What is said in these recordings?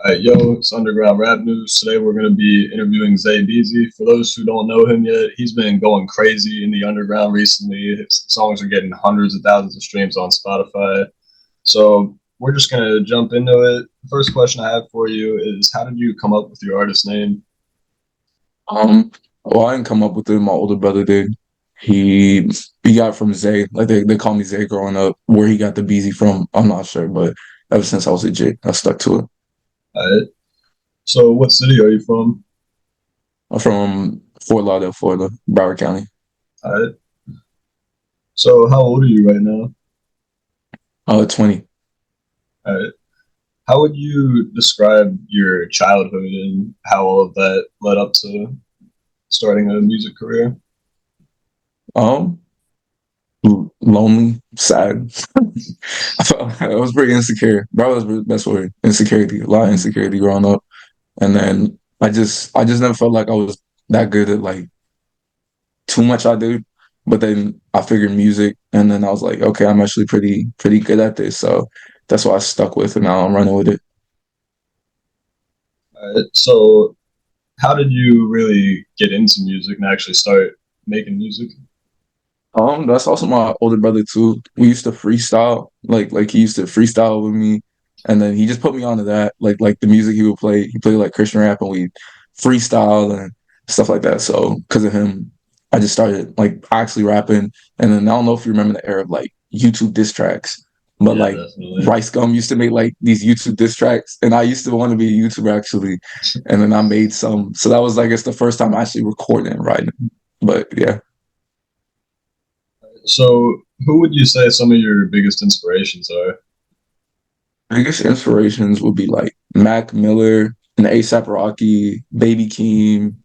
Yo, it's Underground Rap News. Today we're going to be interviewing Zaybeezy. For those who don't know him yet, he's been going crazy in the underground recently. His songs are getting hundreds of thousands of streams on Spotify. So we're just going to jump into it. The first question I have for you is, how did you come up with your artist name? Um, well, I didn't come up with it. My older brother did. He he got it from Zay. Like they call me Zay growing up. Where he got the Beezy from, I'm not sure, but ever since I was a kid, I stuck to it. Uh, so what city are you from? I'm from Fort Lauderdale, Florida, Broward County. Uh, so how old are you right now? 20. Uh, how would you describe your childhood and how all of that led up to starting a music career? Um, Lonely, sad. I was pretty insecure. That was the best word. Insecurity, a lot of insecurity growing up, and then I just never felt like I was that good at like too much I do. But then I figured music, and then I was like, okay, I'm actually pretty good at this. So that's why I stuck with it. Now I'm running with it. So how did you really get into music and actually start making music? That's also my older brother too. We used to freestyle, like he used to freestyle with me, and then he just put me onto that. Like the music he would play, he played like Christian rap, and we freestyle and stuff like that. So because of him, I just started like actually rapping. And then I don't know if you remember the era of like YouTube diss tracks, but Yeah, like definitely. Rice Gum used to make like these YouTube diss tracks, and I used to want to be a YouTuber actually. And then I made some. So that was like it's the first time I actually recording and writing. But yeah. So who would you say some of your biggest inspirations are? Biggest inspirations would be like Mac Miller and ASAP Rocky, Baby Keem.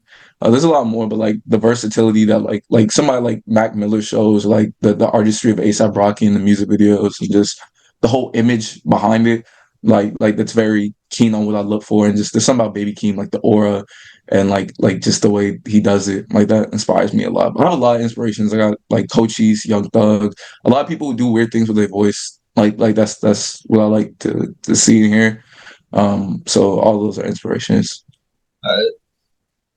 There's a lot more, but like the versatility that like somebody like Mac Miller shows, like the artistry of ASAP Rocky in the music videos and just the whole image behind it. Like that's very keen on what I look for, and just there's something about Baby Keem, like the aura and like just the way he does it, like that inspires me a lot. But I have a lot of inspirations. I got like Cochise, Young Thug, a lot of people who do weird things with their voice. Like that's what I like to see and hear. So all those are inspirations. Uh,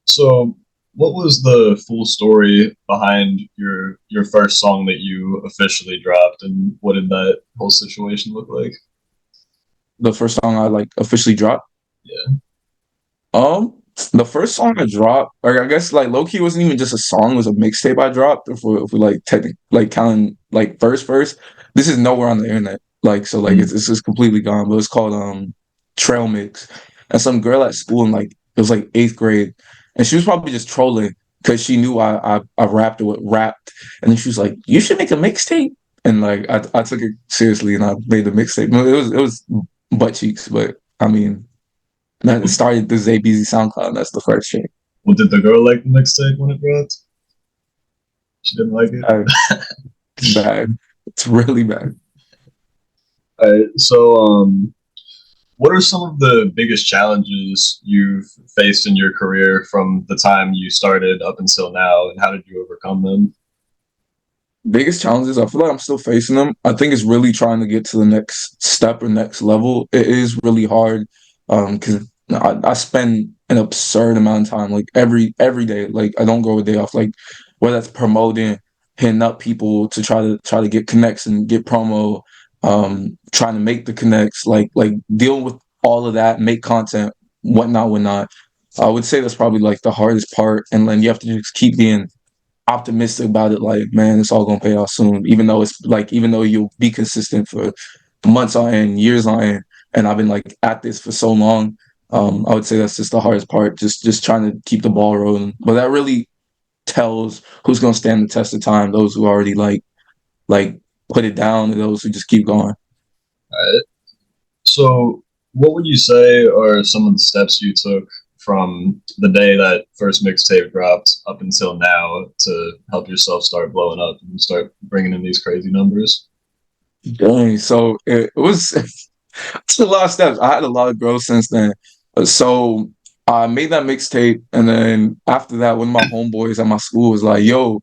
so what was the full story behind your first song that you officially dropped, and what did that whole situation look like? The first song I like officially dropped. Yeah. Um, the first song I dropped, like I guess like low key wasn't even just a song; it was a mixtape I dropped. If we like technically like counting like first, this is nowhere on the internet. Like so, like Mm. it's just completely gone. But it's called Trail Mix, and some girl at school in like it was like eighth grade, and she was probably just trolling because she knew I rapped, and then she was like, "You should make a mixtape." And like I took it seriously and I made the mixtape. It was butt cheeks, but I mean that What, started the Zaybeezy SoundCloud. That's the first thing. what did the girl like the mixtape when it dropped? She didn't like it. Bad. It's bad. It's really bad. So what are some of the biggest challenges you've faced in your career from the time you started up until now, and how did you overcome them? Biggest challenges, I feel like I'm still facing them. I think it's really trying to get to the next step or next level. It is really hard because I spend an absurd amount of time, like every day. Like I don't go a day off. Like whether that's promoting, hitting up people to try to get connects and get promo, trying to make the connects, like dealing with all of that, make content, whatnot. I would say that's probably like the hardest part, and then you have to just keep being optimistic about it. Like, man, it's all gonna pay off soon. Even though it's like, even though you'll be consistent for months on end, years on end, and I've been like at this for so long. I would say that's just the hardest part. Just trying to keep the ball rolling. But that really tells who's gonna stand the test of time. Those who already like put it down, and those who just keep going. Uh, so, what would you say are some of the steps you took from the day that first mixtape dropped up until now to help yourself start blowing up and start bringing in these crazy numbers? Dang. So it was it's a lot of steps. I had a lot of growth since then. So I made that mixtape, and then after that, one of my homeboys at my school was like, "Yo."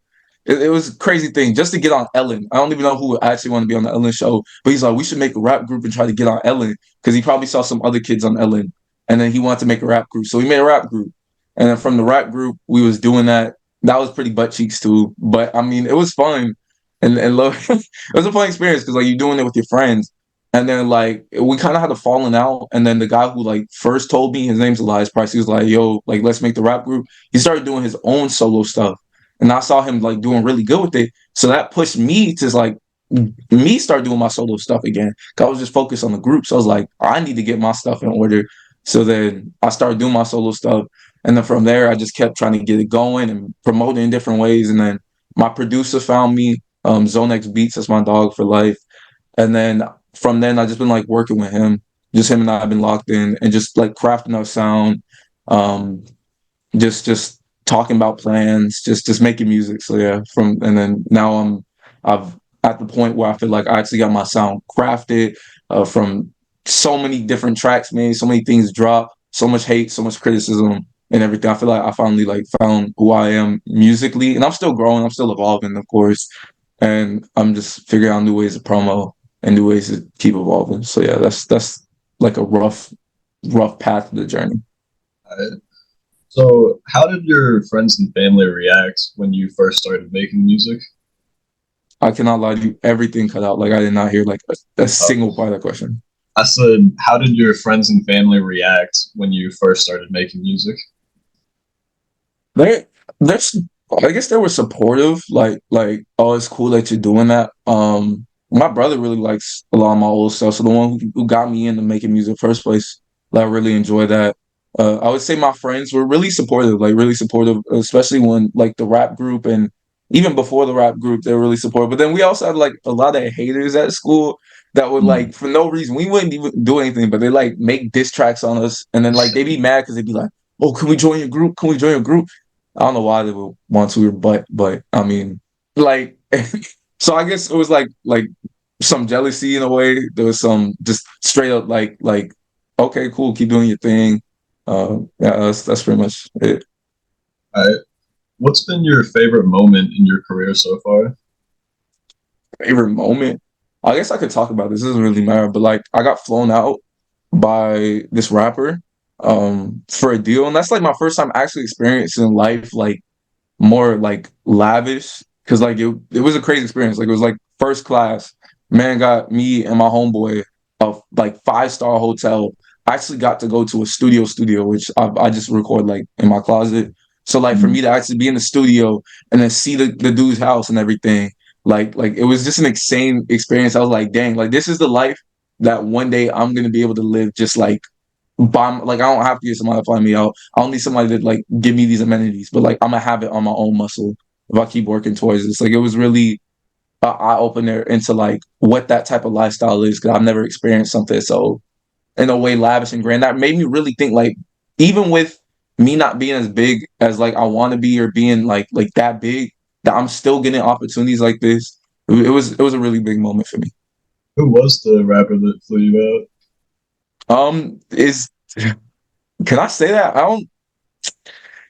It was a crazy thing just to get on Ellen. I don't even know who would actually want to be on the Ellen show, but he's like, we should make a rap group and try to get on Ellen because he probably saw some other kids on Ellen and then he wanted to make a rap group, so we made a rap group, and then from the rap group we was doing that. That was pretty butt cheeks too, but I mean it was fun, and look, it was a fun experience because like you're doing it with your friends, and then like we kind of had a falling out, and then the guy who like first told me, his name's Elias Price, he was like, "Yo, like let's make the rap group." He started doing his own solo stuff, and I saw him like doing really good with it, so that pushed me to like me start doing my solo stuff again. 'Cause I was just focused on the group. So I was like, I need to get my stuff in order. So then I started doing my solo stuff. And then from there, I just kept trying to get it going and promote it in different ways. And then my producer found me, Zone X Beats, that's my dog for life. And then from then, I just been like working with him. Just him and I have been locked in and just like crafting our sound. Um, just talking about plans, just making music. So yeah, from and then now I've at the point where I feel like I actually got my sound crafted from so many different tracks made, so many things dropped, so much hate, so much criticism and everything. I feel like I finally like found who I am musically, and I'm still growing, I'm still evolving, of course, and I'm just figuring out new ways to promo and new ways to keep evolving. So yeah, that's like a rough path to the journey. Alright. So, how did your friends and family react when you first started making music? I cannot lie to you. Everything cut out. Like I did not hear like a Uh, single part of that question. I said, how did your friends and family react when you first started making music? They, there's, I guess they were supportive. Like, oh, it's cool that you're doing that. My brother really likes a lot of my old stuff. So the one who got me into making music in the first place, like, I really enjoy that. I would say my friends were really supportive, like really supportive, especially when like the rap group and even before the rap group, they were really supportive. But then we also had like a lot of haters at school that would Mm. like for no reason we wouldn't even do anything, but they like make diss tracks on us, and then like they'd be mad because they'd be like, "Oh, can we join your group? Can we join your group?" I don't know why they would want to, but I mean, like, so I guess it was like some jealousy in a way. There was some just straight up like, okay, cool, keep doing your thing. Yeah, that's pretty much it. Alright. What's been your favorite moment in your career so far? Favorite moment? I guess I could talk about this. It doesn't really matter, but like I got flown out by this rapper for a deal, and that's like my first time actually experiencing life like more like lavish because like it was a crazy experience. Like it was like first class. Man got me and my homeboy a like 5-star hotel. I actually got to go to a studio, which I just record like in my closet. So like for Mm. me to actually be in the studio and then see the dude's house and everything, like it was just an insane experience. I was like, dang, like this is the life that one day I'm gonna be able to live just like like I don't have to get somebody to fly me out. I don't need somebody to like give me these amenities, but like I'm gonna have it on my own muscle if I keep working towards this. Like it was really an eye opener into like what that type of lifestyle is because I've never experienced something so in a way lavish and grand. That made me really think like even with me not being as big as like I want to be or being like that big, that I'm still getting opportunities like this. It was a really big moment for me. Who was the rapper that flew you out? Is can I say that? I don't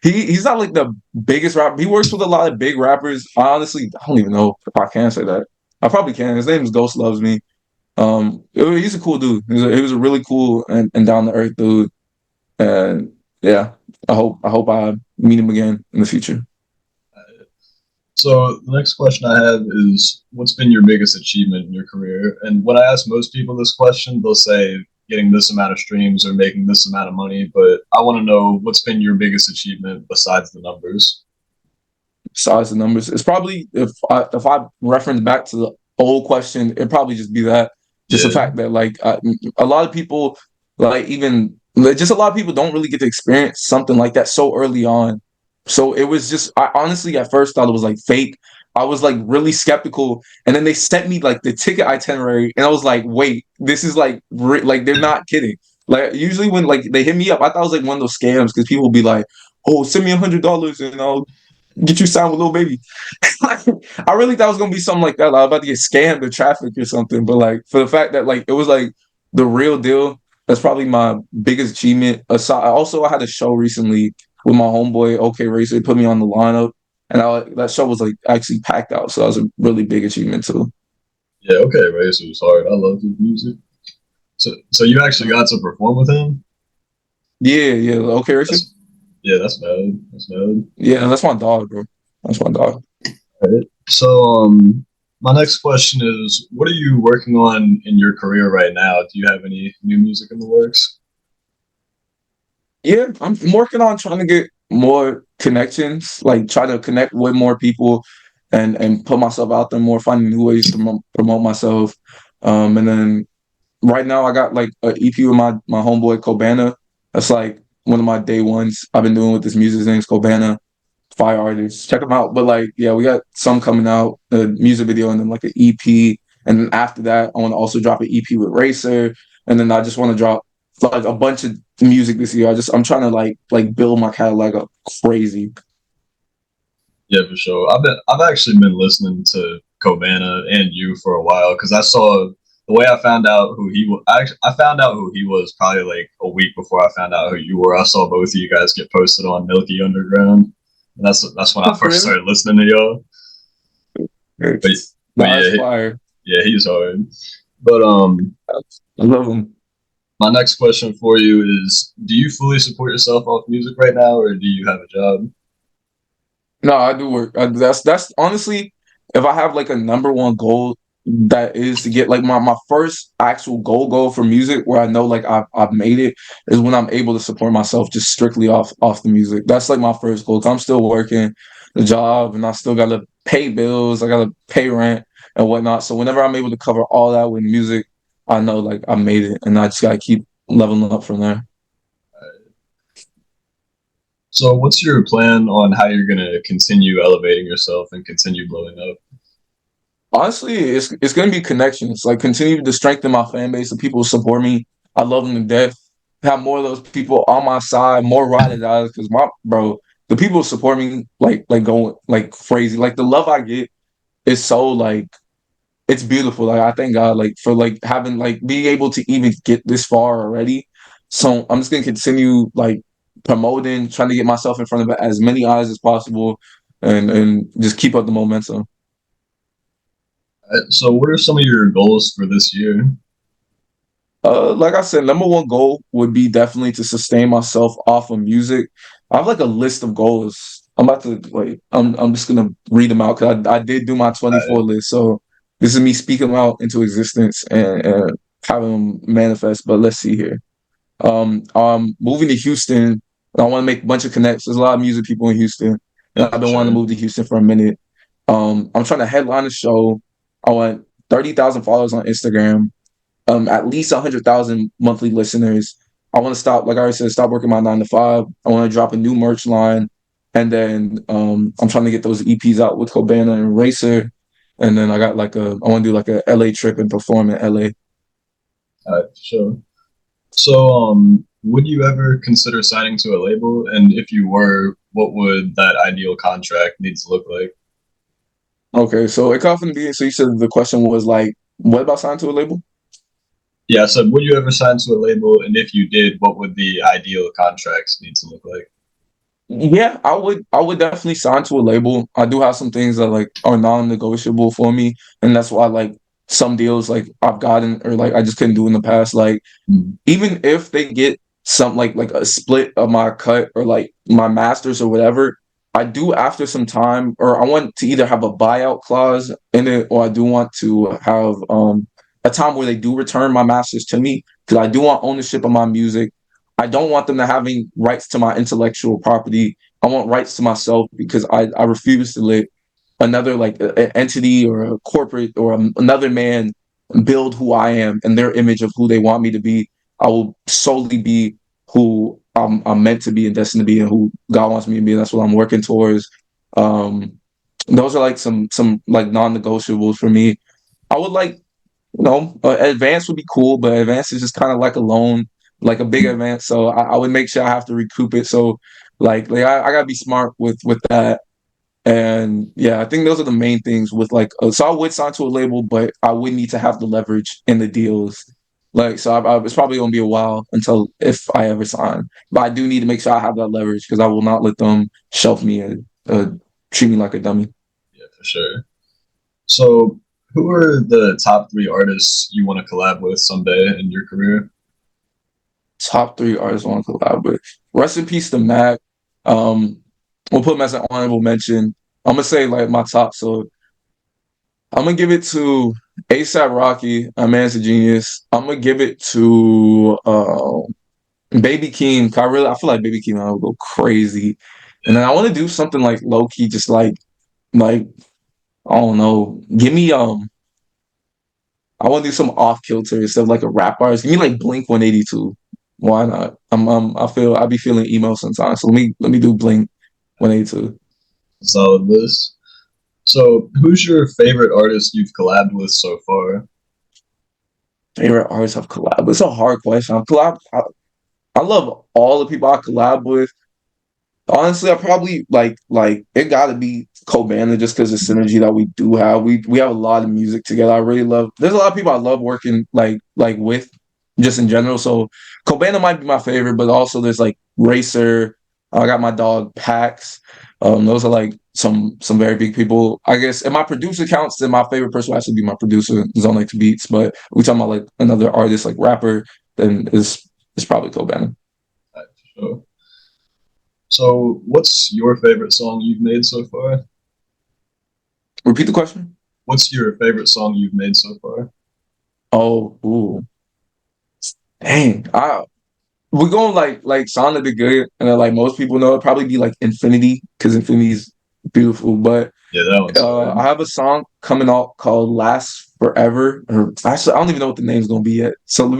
he's not like the biggest rapper. He works with a lot of big rappers. I honestly, I don't even know if I can say that. I probably can. His name is Ghost Loves Me. He's a cool dude. He was a really cool and down to earth dude. And yeah, I hope I meet him again in the future. So the next question I have is, what's been your biggest achievement in your career? And when I ask most people this question, they'll say getting this amount of streams or making this amount of money. But I want to know what's been your biggest achievement besides the numbers. Besides the numbers, it's probably if I reference back to the old question, it'd probably just be that just the Yeah. fact that like a lot of people like even like, just a lot of people don't really get to experience something like that so early on. So it was just I honestly at first thought it was like fake. I was like really skeptical, and then they sent me like the ticket itinerary, and I was like, wait, this is like like they're not kidding. Like usually when like they hit me up, I thought it was like one of those scams because people will be like, oh, send me $100 and I'll get you signed with Lil Baby. I really thought it was gonna be something like that. Like, I was about to get scammed in traffic or something. But like for the fact that like it was like the real deal, that's probably my biggest achievement. Aside, also I had a show recently with my homeboy OK Racer. He put me on the lineup, and that show was like actually packed out. So that was a really big achievement too. Yeah, okay, Racer was hard. I love his music. So you actually got to perform with him? Yeah, yeah. Okay, Racing. That's yeah, that's bad. That's bad. Yeah, that's my dog, bro. That's my dog. Right. So, my next question is, what are you working on in your career right now? Do you have any new music in the works? Yeah, I'm working on trying to get more connections, like try to connect with more people and put myself out there more, finding new ways to promote myself. And then right now I got like an EP with my homeboy Kobana. That's like one of my day ones I've been doing with this music. His name's Kobana. Fire artists. Check them out. But like, yeah, we got some coming out, a music video, and then like an EP. And then after that, I want to also drop an EP with Racer. And then I just want to drop like a bunch of music this year. I'm trying to like build my catalog up crazy. Yeah, for sure. I've actually been listening to Cobana and you for a while because I saw the way I found out who he was. I found out who he was probably like a week before I found out who you were. I saw both of you guys get posted on Milky Underground, and that's when I first Really? started listening to y'all. But but Nah, yeah, that's fire. yeah, he's hard. But I love them. my next question for you is: do you fully support yourself off music right now, or do you have a job? No, I do work. That's honestly, if I have like a number one goal, that is to get like my first actual goal for music where I know like I've made it is when I'm able to support myself just strictly off the music. That's like my first goal. 'Cause I'm still working the job and I still gotta pay bills. I gotta pay rent and whatnot. So whenever I'm able to cover all that with music, I know like I made it, and I just gotta keep leveling up from there. So, what's your plan on how you're gonna continue elevating yourself and continue blowing up? Honestly, it's gonna be connections. Like continue to strengthen my fan base. The people who support me, I love them to death. Have more of those people on my side, more ride or dies. Because my bro, the people who support me like going like crazy. Like the love I get is so like it's beautiful. Like I thank God like for like having like being able to even get this far already. So I'm just gonna continue like promoting, trying to get myself in front of as many eyes as possible, and just keep up the momentum. So, what are some of your goals for this year? Like I said, number one goal would be definitely to sustain myself off of music. I have like a list of goals. I'm about to like I'm just gonna read them out because I did do my 24 Uh, list. So this is me speaking them out into existence and having them manifest. But let's see here. Moving to Houston, and I want to make a bunch of connects. There's a lot of music people in Houston, and yeah, I've for been wanting to sure. move to Houston for a minute. I'm trying to headline a show. I want 30,000 followers on Instagram, at least 100,000 monthly listeners. I want to stop, like I already said, stop working my 9 to 5. I want to drop a new merch line, and then I'm trying to get those EPs out with Cobana and Racer, and then I want to do like a LA trip and perform in LA. For sure. So, would you ever consider signing to a label? And if you were, what would that ideal contract need to look like? Okay, so it comes from being. So you said the question was like, what about signing to a label? Yeah, so would you ever sign to a label? And if you did, what would the ideal contracts need to look like? Yeah, I would definitely sign to a label. I do have some things that like are non-negotiable for me, and that's why like some deals like I've gotten or like I just couldn't do in the past. Like Mm. even if they get some like a split of my cut or like my masters or whatever, I do after some time or I want to either have a buyout clause in it or I do want to have a time where they do return my masters to me because I do want ownership of my music. I don't want them to having rights to my intellectual property. I want rights to myself because I refuse to let another like entity or a corporate or another man build who I am and their image of who they want me to be. I will solely be who I'm meant to be and destined to be and who God wants me to be. That's what I'm working towards. Um, those are like some like non-negotiables for me. I would like advance would be cool, but advance is just kind of like a loan, like a big advance. So I would make sure I have to recoup it. So I gotta be smart with that. And yeah, I think those are the main things with like, so I would sign to a label, but I would need to have the leverage in the deals. Like, so it's probably going to be a while until if I ever sign, but I do need to make sure I have that leverage because I will not let them shelf me and treat me like a dummy. Yeah, for sure. So, who are the top three artists you want to collab with someday in your career? top three artists I want to collab with. Rest in peace to Mac. Um, we'll put him as an honorable mention. I'm gonna say like my top. So I'm gonna give it to ASAP Rocky. A man's a genius. I'm gonna give it to Baby Keem. I feel like Baby Keem will go crazy. And then I want to do something like low key, just like I don't know. Give me I want to do some off kilter instead of like a rap artist. Give me like Blink 182. Why not? I be feeling emo sometimes. So let me do Blink 182. Solid list. So, who's your favorite artist you've collabed with so far? Favorite artists I've collabed. It's a hard question. I love all the people I collab with. Honestly, I probably like it got to be Cobana just because the synergy that we do have. We have a lot of music together. I really love. There's a lot of people I love working like with, just in general. So Cobana might be my favorite, but also there's like Racer. I got my dog Pax. Those are like some very big people. I guess if my producer counts, then my favorite person would actually be my producer, Zone X Beats. But we talking about like another artist like rapper, then it's probably Cobana. So, so, what's your favorite song you've made so far? Repeat the question. What's your favorite song you've made so far? Oh, ooh. Dang, we're going like Sound of the Good, and then like most people know, it'd probably be like Infinity because Infinity's beautiful. But Yeah, that one's I hard. have a song coming out called Last Forever. Or actually, I don't even know what the name's gonna be yet. So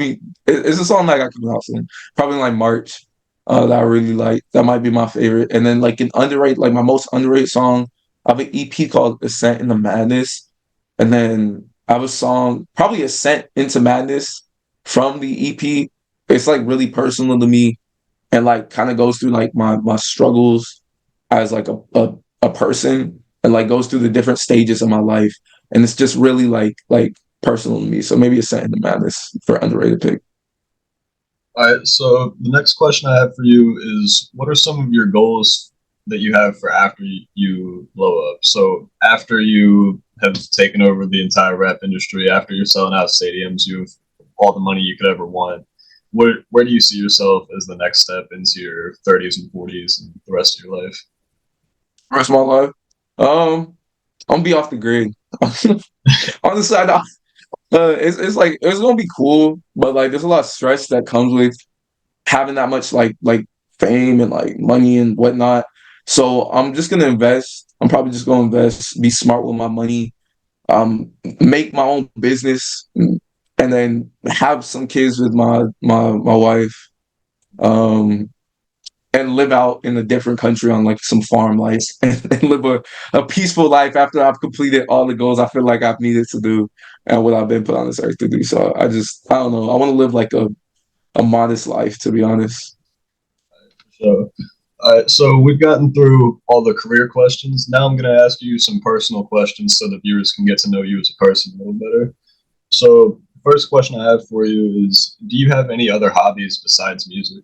it's a song that I got coming out soon, probably in like March. That I really like. That might be my favorite. And then like an underrated, like my most underrated song, I have an EP called Ascent into Madness. And then I have a song, probably Ascent into Madness from the EP. It's like really personal to me and like kind of goes through like my struggles as like a person and like goes through the different stages of my life. And it's just really like personal to me. So maybe Ascent into Madness for underrated pick. All right, so the next question I have for you is what are some of your goals that you have for after you blow up? So, after you have taken over the entire rap industry, after you're selling out stadiums, you have all the money you could ever want. Where do you see yourself as the next step into your 30s and 40s and the rest of your life? Rest of my life. I'm gonna be off the grid. Honestly, I don't, it's like it's gonna be cool, but like there's a lot of stress that comes with having that much like fame and like money and whatnot. So I'm just gonna invest. I'm probably just gonna invest, be smart with my money, make my own business, and then have some kids with my wife, um, and live out in a different country on like some farm life and live a peaceful life after I've completed all the goals I feel like I've needed to do and what I've been put on this earth to do. So I don't know. I want to live like a modest life, to be honest. So, so we've gotten through all the career questions. Now I'm going to ask you some personal questions so the viewers can get to know you as a person a little better. So, first question I have for you is: do you have any other hobbies besides music?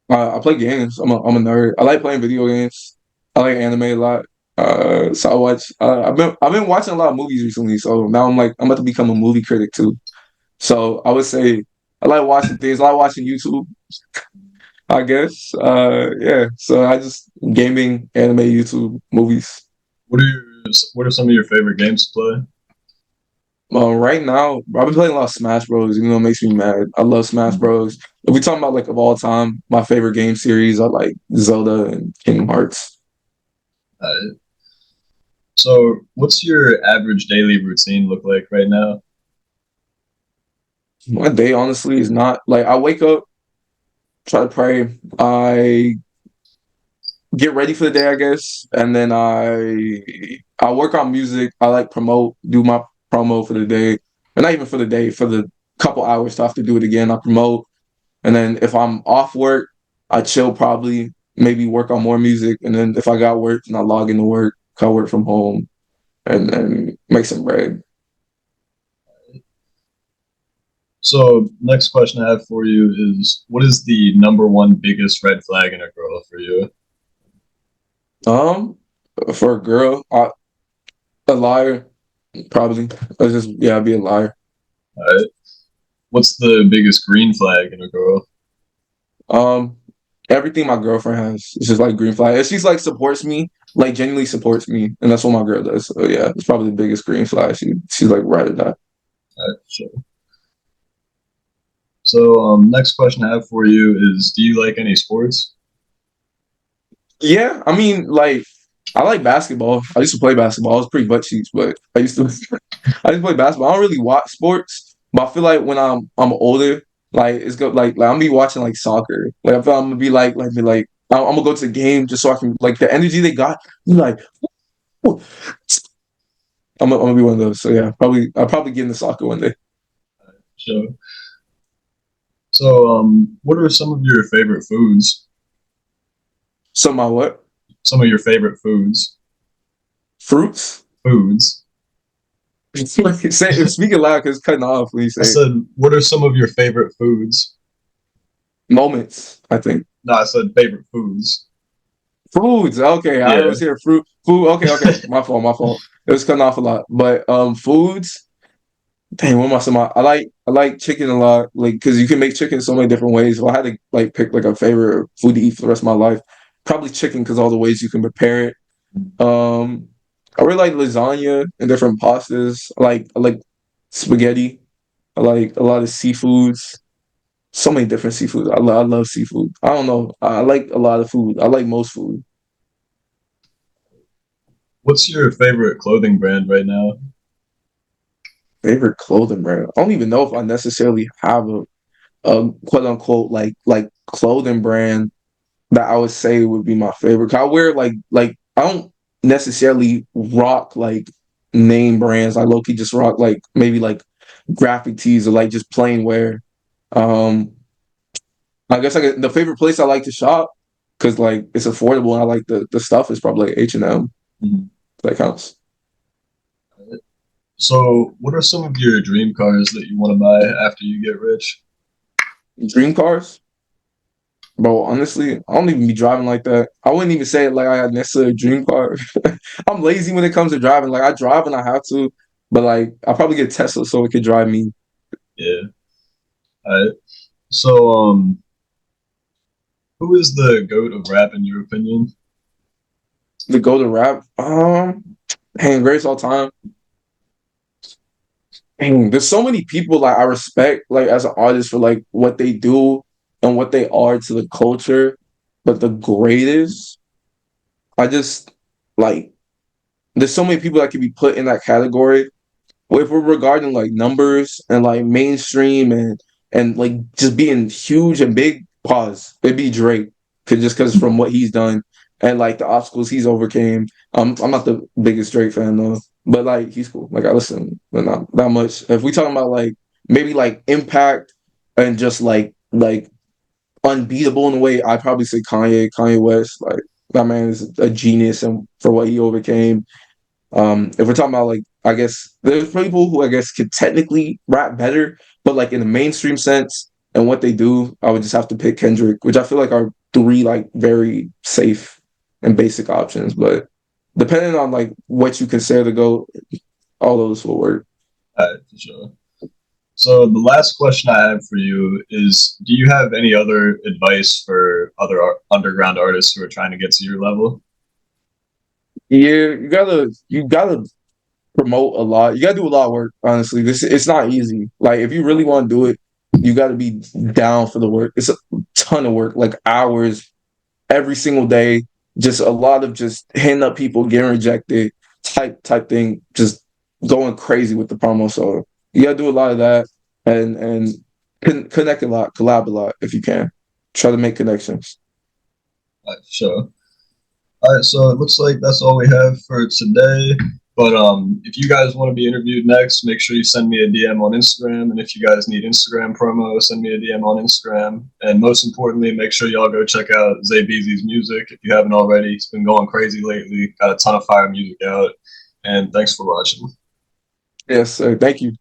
I play games. I'm a nerd. I like playing video games. I like anime a lot. So I watch. I've been watching a lot of movies recently. So now I'm about to become a movie critic too. So I would say I like watching things. I like watching YouTube, I guess. Yeah. So I just gaming, anime, YouTube, movies. What are your What are some of your favorite games to play? Right now, I've been playing a lot of Smash Bros. Even though it makes me mad. I love Smash Bros. If we talking about like of all time, my favorite game series are like Zelda and Kingdom Hearts. Uh, so, what's your average daily routine look like right now? My day honestly is not like I wake up, try to pray, I get ready for the day, I guess, and then I work on music. I like promote, do my promo for the day, and not even for the day, for the couple hours so I have to do it again. I promote, and then if I'm off work, I chill probably, maybe work on more music, and then if I got work, then I log into work, I work from home, and then make some bread. So, next question I have for you is: what is the number one biggest red flag in a girl for you? Um, for a girl, a liar, probably. I just yeah, I'd be a liar. All right. What's the biggest green flag in a girl? Um, Everything my girlfriend has is just like green flag. And she's like supports me, like genuinely supports me, and that's what my girl does. So yeah, it's probably the biggest green flag. She's like right at that. Sure. So, next question I have for you is: do you like any sports? Yeah, I mean, like I like basketball. I used to play basketball. I was pretty butt cheeks, but I used to I used to play basketball. I don't really watch sports, but I feel like when I'm older, like it's good. Like I'm gonna be watching like soccer. Like I feel I'm gonna be I'm gonna go to the game just so I can like the energy they got. Be like, "Woo." I'm gonna be one of those. So yeah, probably I'll probably get into soccer one day. Sure. So, what are some of your favorite foods? So my what? Some of your favorite foods? Fruits? Foods. Speak it loud because it's cutting off when you I say it. said, what are some of your favorite foods? Moments, I think. No, I said favorite foods. Foods. Okay, I Yeah. was here. Food. Okay, okay. My fault. My fault. It was cutting off a lot. But foods. Dang, what am I saying? I like chicken a lot. Like because you can make chicken so many different ways. If I had to like pick like a favorite food to eat for the rest of my life, probably chicken because all the ways you can prepare it. Um, I really like lasagna and different pastas. I like spaghetti. I like a lot of seafoods. So many different seafood. I love seafood. I don't know. I like a lot of food. I like most food. What's your favorite clothing brand right now? Favorite clothing brand. I don't even know if I necessarily have a quote unquote like clothing brand that I would say would be my favorite. 'Cause I wear like I don't necessarily rock like name brands. I low key just rock like maybe like graphic tees or like just plain wear. Um, I guess like the favorite place I like to shop because like it's affordable and I like the stuff is probably like H&M. Mhm. That counts. So, what are some of your dream cars that you want to buy after you get rich? Dream cars, bro. Honestly, I don't even be driving like that. I wouldn't even say it like I had necessarily a dream car. I'm lazy when it comes to driving. Like I drive when I have to, but like I probably get Tesla so it could drive me. Yeah. All right. So, who is the goat of rap in your opinion? The go to rap. Hey, Grace all time. Dang, there's so many people like I respect like as an artist for like what they do and what they are to the culture, but the greatest, I just like there's so many people that can be put in that category. Well, if we're regarding like numbers and like mainstream and like just being huge and big, pause. It'd be Drake, cause just because from what he's done and like the obstacles he's overcame. I'm not the biggest Drake fan though, but like he's cool. Like I listen, but not that much. If we talking about like maybe like impact and just like unbeatable in a way, I'd probably say Kanye West. Like that man is a genius and for what he overcame. If we're talking about like, I guess there's people who I guess could technically rap better, but like in the mainstream sense and what they do, I would just have to pick Kendrick, which I feel like are three like very safe and basic options. But depending on like what you consider to go, all those will work. All right, for sure. So, the last question I have for you is: do you have any other advice for other underground artists who are trying to get to your level? Yeah, you gotta promote a lot. You gotta do a lot of work, honestly. This it's not easy. Like if you really want to do it, you gotta be down for the work. It's a ton of work, like hours every single day. Just a lot of just hitting up people, getting rejected, type thing, just going crazy with the promo. So you gotta do a lot of that and connect a lot, collab a lot if you can. Try to make connections. Sure. All right, so it looks like that's all we have for today. But if you guys want to be interviewed next, make sure you send me a DM on Instagram. And if you guys need Instagram promo, send me a DM on Instagram. And most importantly, make sure y'all go check out Zaybeezy's music if you haven't already. He's been going crazy lately. Got a ton of fire music out. And thanks for watching. Yes, sir. Thank you.